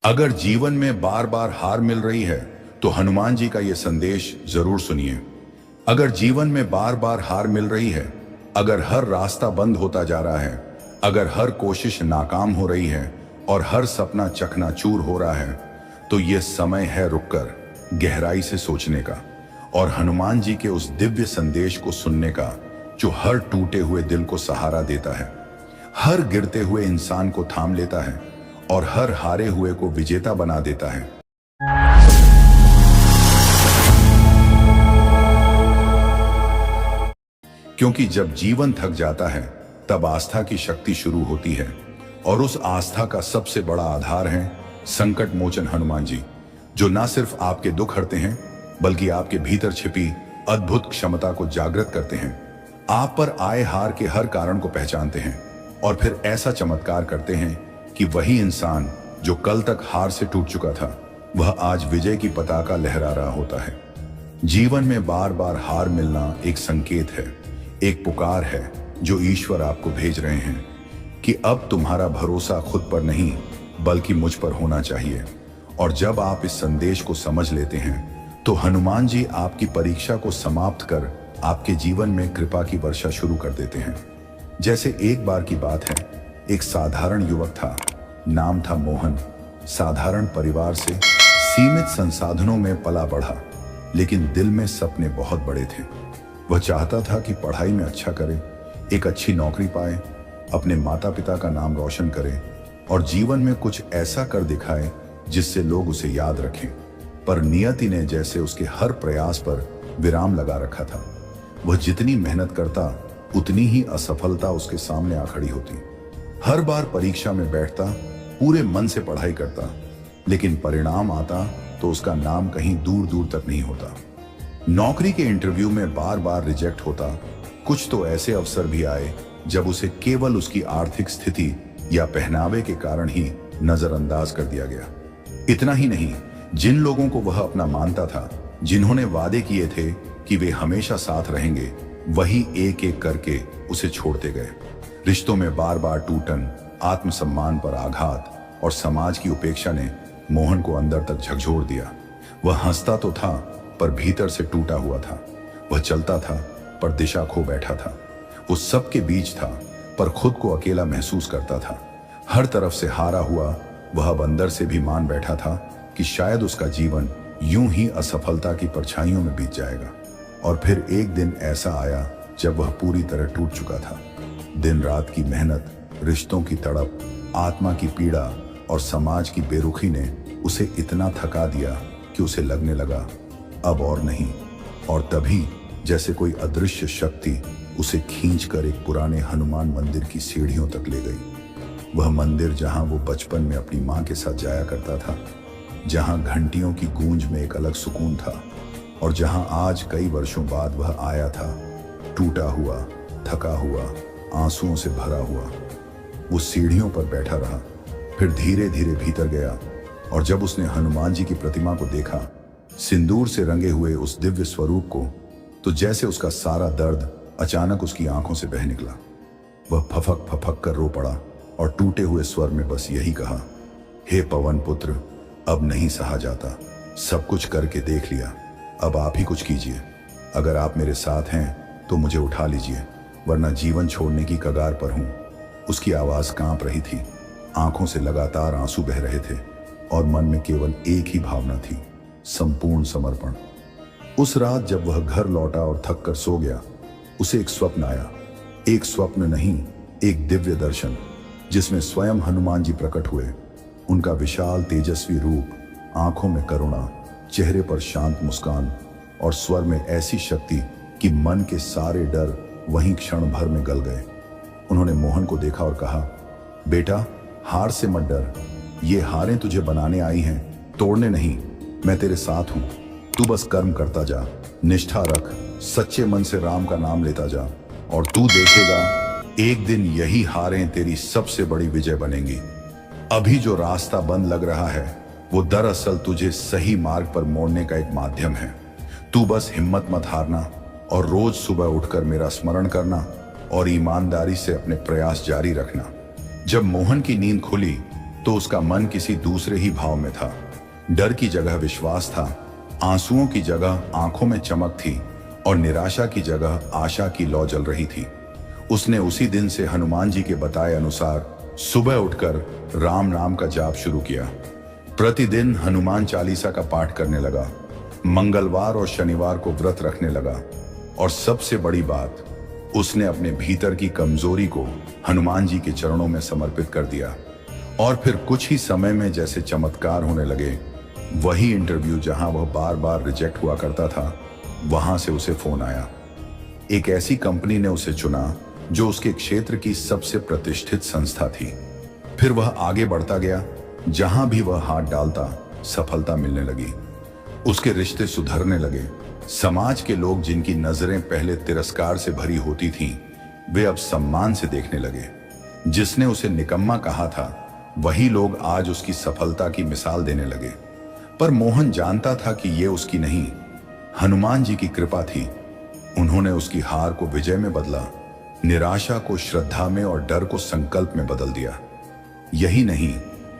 अगर जीवन में बार बार हार मिल रही है तो हनुमान जी का यह संदेश जरूर सुनिए। अगर जीवन में बार बार हार मिल रही है, अगर हर रास्ता बंद होता जा रहा है, अगर हर कोशिश नाकाम हो रही है और हर सपना चकनाचूर हो रहा है, तो यह समय है रुककर गहराई से सोचने का और हनुमान जी के उस दिव्य संदेश को सुनने का जो हर टूटे हुए दिल को सहारा देता है, हर गिरते हुए इंसान को थाम लेता है और हर हारे हुए को विजेता बना देता है। क्योंकि जब जीवन थक जाता है तब आस्था की शक्ति शुरू होती है और उस आस्था का सबसे बड़ा आधार है संकट मोचन हनुमान जी, जो न सिर्फ आपके दुख हरते हैं बल्कि आपके भीतर छिपी अद्भुत क्षमता को जागृत करते हैं। आप पर आए हार के हर कारण को पहचानते हैं और फिर ऐसा चमत्कार करते हैं कि वही इंसान जो कल तक हार से टूट चुका था, वह आज विजय की पताका लहरा रहा होता है। जीवन में बार बार हार मिलना एक संकेत है, एक पुकार है जो ईश्वर आपको भेज रहे हैं कि अब तुम्हारा भरोसा खुद पर नहीं बल्कि मुझ पर होना चाहिए। और जब आप इस संदेश को समझ लेते हैं तो हनुमान जी आपकी परीक्षा को समाप्त कर आपके जीवन में कृपा की वर्षा शुरू कर देते हैं। जैसे एक बार की बात है, एक साधारण युवक था, नाम था मोहन। साधारण परिवार से सीमित संसाधनों में पला बढ़ा, लेकिन दिल में सपने बहुत बड़े थे। वह चाहता था कि पढ़ाई में अच्छा करे, एक अच्छी नौकरी पाए, अपने माता पिता का नाम रोशन करे और जीवन में कुछ ऐसा कर दिखाए जिससे लोग उसे याद रखें। पर नियति ने जैसे उसके हर प्रयास पर विराम लगा रखा था। वह जितनी मेहनत करता उतनी ही असफलता उसके सामने आ खड़ी होती। हर बार परीक्षा में बैठता, पूरे मन से पढ़ाई करता, लेकिन परिणाम आता तो उसका नाम कहीं दूर दूर तक नहीं होता। नौकरी के इंटरव्यू में बार बार रिजेक्ट होता। कुछ तो ऐसे अवसर भी आए जब उसे केवल उसकी आर्थिक स्थिति या पहनावे के कारण ही नजरअंदाज कर दिया गया। इतना ही नहीं, जिन लोगों को वह अपना मानता था, जिन्होंने वादे किए थे कि वे हमेशा साथ रहेंगे, वही एक एक करके उसे छोड़ते गए। रिश्तों में बार बार टूटन, आत्मसम्मान पर आघात और समाज की उपेक्षा ने मोहन को अंदर तक झकझोर दिया। वह हंसता तो था पर भीतर से टूटा हुआ था। वह चलता था पर दिशा खो बैठा था। वो सबके बीच था पर खुद को अकेला महसूस करता था। हर तरफ से हारा हुआ वह अब अंदर से भी मान बैठा था कि शायद उसका जीवन यूं ही असफलता की परछाइयों में बीत जाएगा। और फिर एक दिन ऐसा आया जब वह पूरी तरह टूट चुका था। दिन रात की मेहनत, रिश्तों की तड़प, आत्मा की पीड़ा और समाज की बेरुखी ने उसे इतना थका दिया कि उसे लगने लगा अब और नहीं। और तभी जैसे कोई अदृश्य शक्ति उसे खींचकर एक पुराने हनुमान मंदिर की सीढ़ियों तक ले गई। वह मंदिर जहां वो बचपन में अपनी मां के साथ जाया करता था, जहां घंटियों की गूंज में एक अलग सुकून था और जहां आज कई वर्षों बाद वह आया था, टूटा हुआ, थका हुआ, आंसुओं से भरा हुआ। वो सीढ़ियों पर बैठा रहा, फिर धीरे धीरे भीतर गया और जब उसने हनुमान जी की प्रतिमा को देखा, सिंदूर से रंगे हुए उस दिव्य स्वरूप को, तो जैसे उसका सारा दर्द अचानक उसकी आंखों से बह निकला। वह फफक फफक कर रो पड़ा और टूटे हुए स्वर में बस यही कहा, हे पवन पुत्र, अब नहीं सहा जाता, सब कुछ करके देख लिया, अब आप ही कुछ कीजिए। अगर आप मेरे साथ हैं तो मुझे उठा लीजिए, वरना जीवन छोड़ने की कगार पर हूं। उसकी आवाज कांप रही थी, आंखों से लगातार आंसू बह रहे थे और मन में केवल एक ही भावना थी, संपूर्ण समर्पण। उस रात जब वह घर लौटा और थक कर सो गया, उसे एक स्वप्न आया। एक स्वप्न नहीं, एक दिव्य दर्शन, जिसमें स्वयं हनुमान जी प्रकट हुए। उनका विशाल तेजस्वी रूप, आंखों में करुणा, चेहरे पर शांत मुस्कान और स्वर में ऐसी शक्ति कि मन के सारे डर वहीं क्षण भर में गल गए। उन्होंने मोहन को देखा और कहा, बेटा, हार से मत डर, ये हारें तुझे बनाने आई हैं, तोड़ने नहीं। मैं तेरे साथ हूं, तू बस कर्म करता जा, निष्ठा रख, सच्चे मन से राम का नाम लेता जा और तू देखेगा एक दिन यही हारें तेरी सबसे बड़ी विजय बनेंगी। अभी जो रास्ता बंद लग रहा है वो दरअसल तुझे सही मार्ग पर मोड़ने का एक माध्यम है। तू बस हिम्मत मत हारना और रोज सुबह उठकर मेरा स्मरण करना और ईमानदारी से अपने प्रयास जारी रखना। जब मोहन की नींद खुली तो उसका मन किसी दूसरे ही भाव में था। डर की जगह विश्वास था, आंसुओं की जगह आंखों में चमक थी और निराशा की जगह आशा की लौ जल रही थी। उसने उसी दिन से हनुमान जी के बताए अनुसार सुबह उठकर राम नाम का जाप शुरू किया। प्रतिदिन हनुमान चालीसा का पाठ करने लगा, मंगलवार और शनिवार को व्रत रखने लगा और सबसे बड़ी बात, उसने अपने भीतर की कमजोरी को हनुमान जी के चरणों में समर्पित कर दिया। और फिर कुछ ही समय में जैसे चमत्कार होने लगे। वही इंटरव्यू जहां वह बार बार रिजेक्ट हुआ करता था, वहां से उसे फोन आया। एक ऐसी कंपनी ने उसे चुना जो उसके क्षेत्र की सबसे प्रतिष्ठित संस्था थी। फिर वह आगे बढ़ता गया, जहां भी वह हाथ डालता सफलता मिलने लगी। उसके रिश्ते सुधरने लगे। समाज के लोग जिनकी नजरें पहले तिरस्कार से भरी होती थीं, वे अब सम्मान से देखने लगे। जिसने उसे निकम्मा कहा था, वही लोग आज उसकी सफलता की मिसाल देने लगे। पर मोहन जानता था कि यह उसकी नहीं, हनुमान जी की कृपा थी। उन्होंने उसकी हार को विजय में बदला, निराशा को श्रद्धा में और डर को संकल्प में बदल दिया। यही नहीं,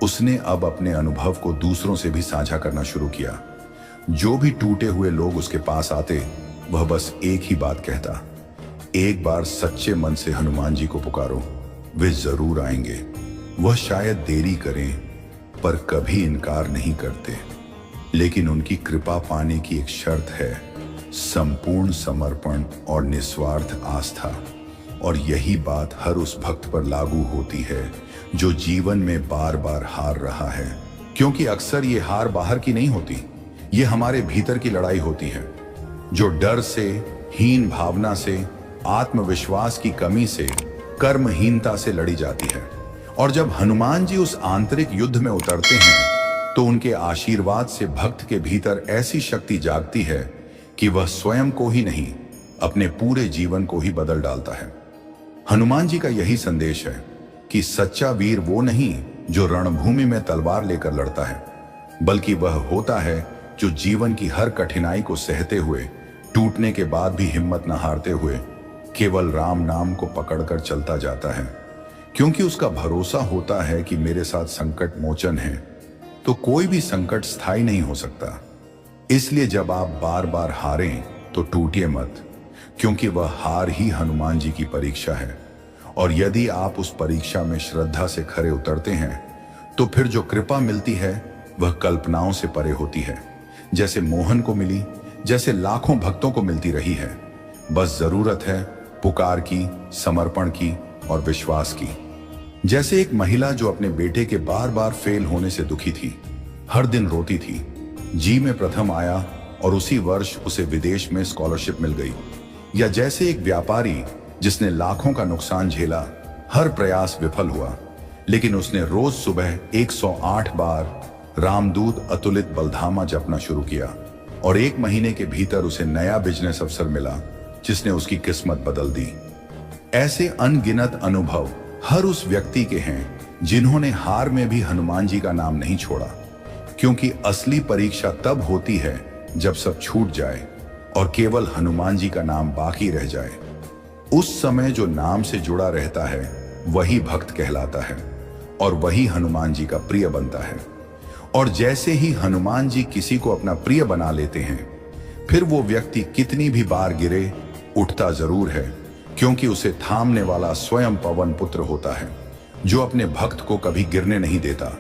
उसने अब अपने अनुभव को दूसरों से भी साझा करना शुरू किया। जो भी टूटे हुए लोग उसके पास आते, वह बस एक ही बात कहता, एक बार सच्चे मन से हनुमान जी को पुकारो, वे जरूर आएंगे। वह शायद देरी करें, पर कभी इनकार नहीं करते। लेकिन उनकी कृपा पाने की एक शर्त है, संपूर्ण समर्पण और निस्वार्थ आस्था। और यही बात हर उस भक्त पर लागू होती है जो जीवन में बार बार हार रहा है। क्योंकि अक्सर ये हार बाहर की नहीं होती, ये हमारे भीतर की लड़ाई होती है, जो डर से, हीन भावना से, आत्मविश्वास की कमी से, कर्महीनता से लड़ी जाती है। और जब हनुमान जी उस आंतरिक युद्ध में उतरते हैं, तो उनके आशीर्वाद से भक्त के भीतर ऐसी शक्ति जागती है कि वह स्वयं को ही नहीं, अपने पूरे जीवन को ही बदल डालता है। हनुमान जी का यही संदेश है कि सच्चा वीर वो नहीं जो रणभूमि में तलवार लेकर लड़ता है, बल्कि वह होता है जो जीवन की हर कठिनाई को सहते हुए, टूटने के बाद भी हिम्मत न हारते हुए केवल राम नाम को पकड़कर चलता जाता है। क्योंकि उसका भरोसा होता है कि मेरे साथ संकट मोचन है, तो कोई भी संकट स्थायी नहीं हो सकता। इसलिए जब आप बार बार हारें तो टूटिए मत, क्योंकि वह हार ही हनुमान जी की परीक्षा है। और यदि आप उस परीक्षा में श्रद्धा से खरे उतरते हैं, तो फिर जो कृपा मिलती है वह कल्पनाओं से परे होती है। जैसे मोहन को मिली, जैसे लाखों भक्तों को मिलती रही है। बस जरूरत है पुकार की, समर्पण की और विश्वास की। जैसे एक महिला जो अपने बेटे के बार बार फेल होने से दुखी थी, हर दिन रोती थी। जी में प्रथम आया और उसी वर्ष उसे विदेश में स्कॉलरशिप मिल गई। या जैसे एक व्यापारी जिसने लाखों का नुकसान झेला, हर प्रयास विफल हुआ, लेकिन उसने रोज सुबह 108 बार रामदूत अतुलित बलधामा जपना शुरू किया और 1 महीने के भीतर उसे नया बिजनेस अवसर मिला जिसने उसकी किस्मत बदल दी। ऐसे अनगिनत अनुभव हर उस व्यक्ति के हैं जिन्होंने हार में भी हनुमान जी का नाम नहीं छोड़ा। क्योंकि असली परीक्षा तब होती है जब सब छूट जाए और केवल हनुमान जी का नाम बाकी रह जाए। उस समय जो नाम से जुड़ा रहता है वही भक्त कहलाता है और वही हनुमान जी का प्रिय बनता है। और जैसे ही हनुमान जी किसी को अपना प्रिय बना लेते हैं, फिर वो व्यक्ति कितनी भी बार गिरे, उठता जरूर है, क्योंकि उसे थामने वाला स्वयं पवन पुत्र होता है जो अपने भक्त को कभी गिरने नहीं देता।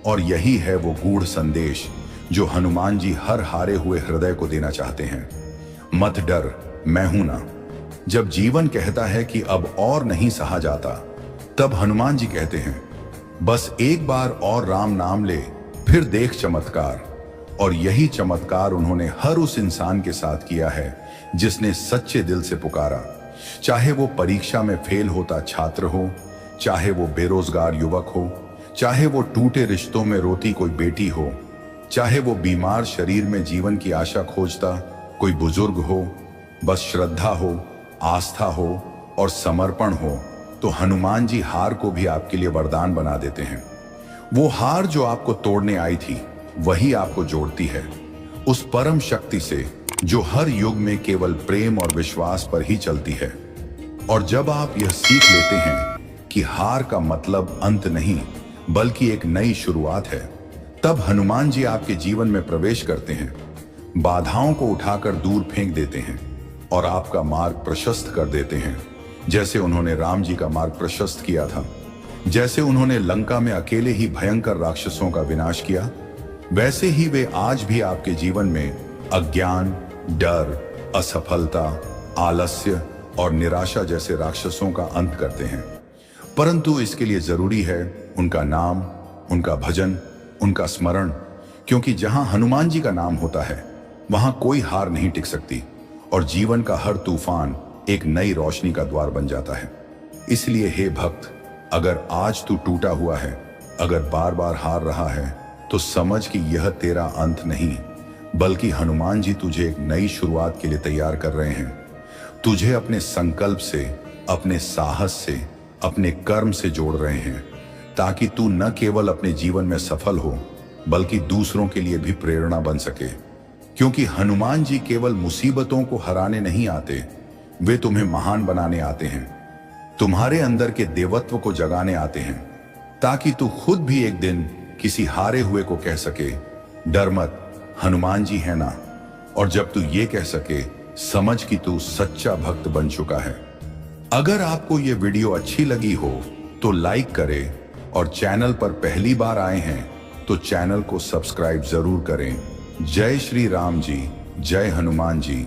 और यही है वो गूढ़ संदेश जो हनुमान जी हर हारे हुए हृदय को देना चाहते हैं। मत डर, मैं हूं ना। जब जीवन कहता है कि अब और नहीं सहा जाता, तब हनुमान जी कहते हैं, बस एक बार और राम नाम ले, फिर देख चमत्कार। और यही चमत्कार उन्होंने हर उस इंसान के साथ किया है जिसने सच्चे दिल से पुकारा। चाहे वो परीक्षा में फेल होता छात्र हो, चाहे वो बेरोजगार युवक हो, चाहे वो टूटे रिश्तों में रोती कोई बेटी हो, चाहे वो बीमार शरीर में जीवन की आशा खोजता कोई बुजुर्ग हो, बस श्रद्धा हो, आस्था हो और समर्पण हो, तो हनुमान जी हार को भी आपके लिए वरदान बना देते हैं। वो हार जो आपको तोड़ने आई थी, वही आपको जोड़ती है उस परम शक्ति से जो हर युग में केवल प्रेम और विश्वास पर ही चलती है। और जब आप यह सीख लेते हैं कि हार का मतलब अंत नहीं, बल्कि एक नई शुरुआत है। तब हनुमान जी आपके जीवन में प्रवेश करते हैं, बाधाओं को उठाकर दूर फेंक देते हैं और आपका मार्ग प्रशस्त कर देते हैं, जैसे उन्होंने राम जी का मार्ग प्रशस्त किया था। जैसे उन्होंने लंका में अकेले ही भयंकर राक्षसों का विनाश किया, वैसे ही वे आज भी आपके जीवन में अज्ञान, डर, असफलता, आलस्य और निराशा जैसे राक्षसों का अंत करते हैं। परंतु इसके लिए जरूरी है उनका नाम, उनका भजन, उनका स्मरण, क्योंकि जहां हनुमान जी का नाम होता है वहां कोई हार नहीं टिक सकती और जीवन का हर तूफान एक नई रोशनी का द्वार बन जाता है। इसलिए हे भक्त, अगर आज तू टूटा हुआ है, अगर बार बार हार रहा है, तो समझ कि यह तेरा अंत नहीं, बल्कि हनुमान जी तुझे एक नई शुरुआत के लिए तैयार कर रहे हैं। तुझे अपने संकल्प से, अपने साहस से, अपने कर्म से जोड़ रहे हैं, ताकि तू न केवल अपने जीवन में सफल हो, बल्कि दूसरों के लिए भी प्रेरणा बन सके। क्योंकि हनुमान जी केवल मुसीबतों को हराने नहीं आते, वे तुम्हें महान बनाने आते हैं, तुम्हारे अंदर के देवत्व को जगाने आते हैं, ताकि तू खुद भी एक दिन किसी हारे हुए को कह सके, डर मत, हनुमान जी है ना। और जब तू ये कह सके, समझ कि तू सच्चा भक्त बन चुका है। अगर आपको ये वीडियो अच्छी लगी हो तो लाइक करें और चैनल पर पहली बार आए हैं तो चैनल को सब्सक्राइब जरूर करें। जय श्री राम जी, जय हनुमान जी।